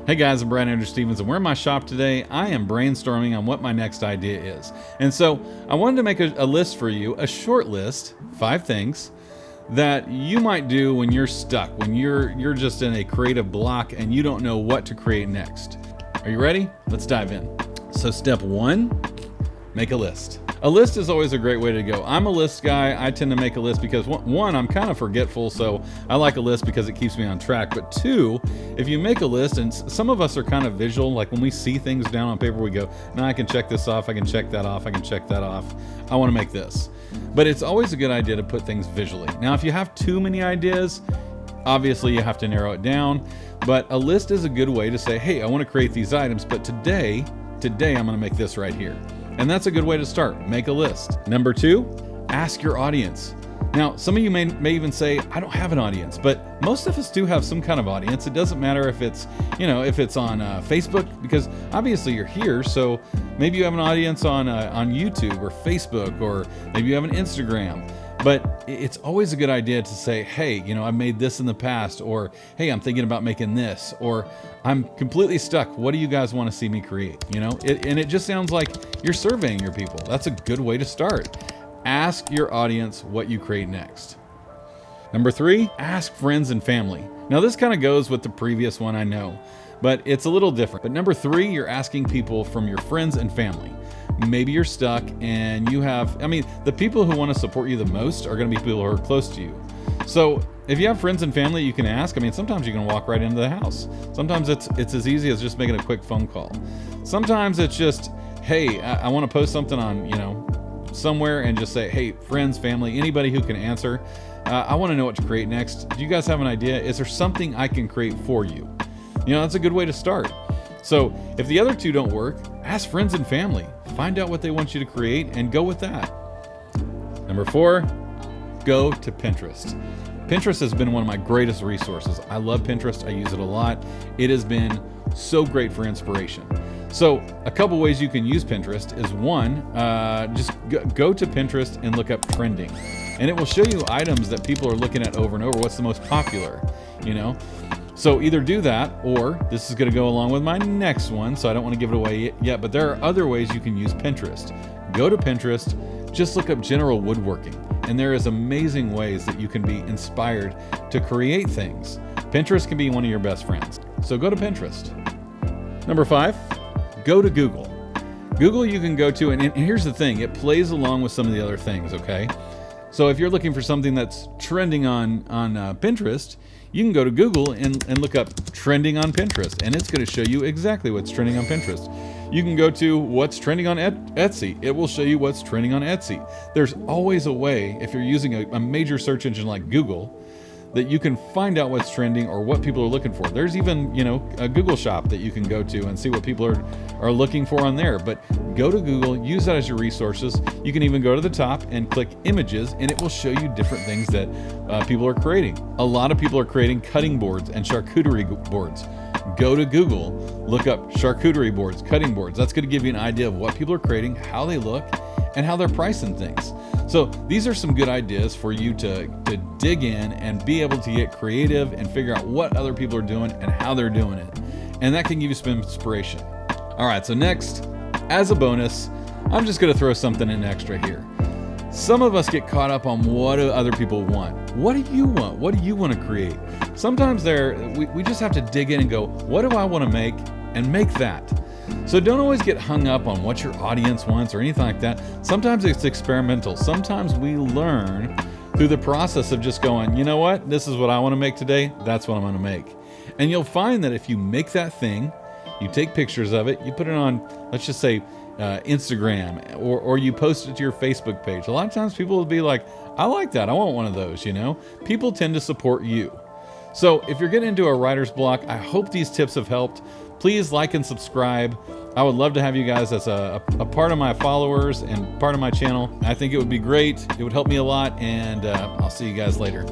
Hey guys, I'm Brad Andrew Stevens, and we're in my shop today. I am brainstorming on what my next idea is. And so I wanted to make a list for you, a short list, 5 things that you might do when you're stuck, when you're just in a creative block and you don't know what to create next. Are you ready? Let's dive in. So step 1, make a list. A list is always a great way to go. I'm a list guy. I tend to make a list because one, I'm kind of forgetful, so I like a list because it keeps me on track. But 2, if you make a list, and some of us are kind of visual, like when we see things down on paper, we go, no, I can check this off, I can check that off, I can check that off. I want to make this. But it's always a good idea to put things visually. Now, if you have too many ideas, obviously you have to narrow it down. But a list is a good way to say, hey, I want to create these items, but today I'm going to make this right here. And that's a good way to start. Make a list. Number 2, ask your audience. Now, some of you may even say, I don't have an audience, but most of us do have some kind of audience. It doesn't matter if it's, if it's on Facebook, because obviously you're here. So maybe you have an audience on YouTube or Facebook, or maybe you have an Instagram. But it's always a good idea to say, hey, I've made this in the past, or hey, I'm thinking about making this, or I'm completely stuck. What do you guys want to see me create? And it just sounds like you're surveying your people. That's a good way to start. Ask your audience what you create next. Number 3, ask friends and family. Now this kind of goes with the previous one, I know, but it's a little different. But number 3, you're asking people from your friends and family. Maybe you're stuck and you have, the people who want to support you the most are going to be people who are close to you. So if you have friends and family you can ask, sometimes you can walk right into the house. Sometimes it's as easy as just making a quick phone call. Sometimes it's just, hey, I want to post something on, somewhere and just say, hey, friends, family, anybody who can answer, I want to know what to create next. Do you guys have an idea? Is there something I can create for you? That's a good way to start. So if the other 2 don't work, ask friends and family. Find out what they want you to create and go with that. Number 4, go to Pinterest. Pinterest has been one of my greatest resources. I love Pinterest. I use it a lot. It has been so great for inspiration. So a couple ways you can use Pinterest is 1, just go to Pinterest and look up trending. And it will show you items that people are looking at over and over. What's the most popular, So either do that, or this is going to go along with my next one, so I don't want to give it away yet, but there are other ways you can use Pinterest. Go to Pinterest, just look up general woodworking, and there is amazing ways that you can be inspired to create things. Pinterest can be one of your best friends. So go to Pinterest. Number 5, go to Google. Google you can go to, and here's the thing, it plays along with some of the other things, okay? So if you're looking for something that's trending on Pinterest, you can go to Google and look up trending on Pinterest, and it's going to show you exactly what's trending on Pinterest. You can go to what's trending on Etsy. It will show you what's trending on Etsy. There's always a way, if you're using a major search engine like Google, that you can find out what's trending or what people are looking for. There's even, a Google shop that you can go to and see what people are looking for on there. But go to Google, use that as your resources. You can even go to the top and click images, and it will show you different things that people are creating. A lot of people are creating cutting boards and charcuterie boards. Go to Google, look up charcuterie boards, cutting boards. That's going to give you an idea of what people are creating, how they look, and how they're pricing things. So these are some good ideas for you to dig in and be able to get creative and figure out what other people are doing and how they're doing it. And that can give you some inspiration. All right, so next, as a bonus, I'm just gonna throw something in extra here. Some of us get caught up on what do other people want. What do you want? What do you want to create? Sometimes we just have to dig in and go, what do I want to make? And make that. So don't always get hung up on what your audience wants or anything like that. Sometimes it's experimental. Sometimes we learn through the process of just going, you know what? This is what I want to make today. That's what I'm going to make. And you'll find that if you make that thing, you take pictures of it, you put it on, let's just say, Instagram, or you post it to your Facebook page. A lot of times people will be like, I like that. I want one of those, People tend to support you. So if you're getting into a writer's block, I hope these tips have helped. Please like and subscribe. I would love to have you guys as a part of my followers and part of my channel. I think it would be great. It would help me a lot, and I'll see you guys later.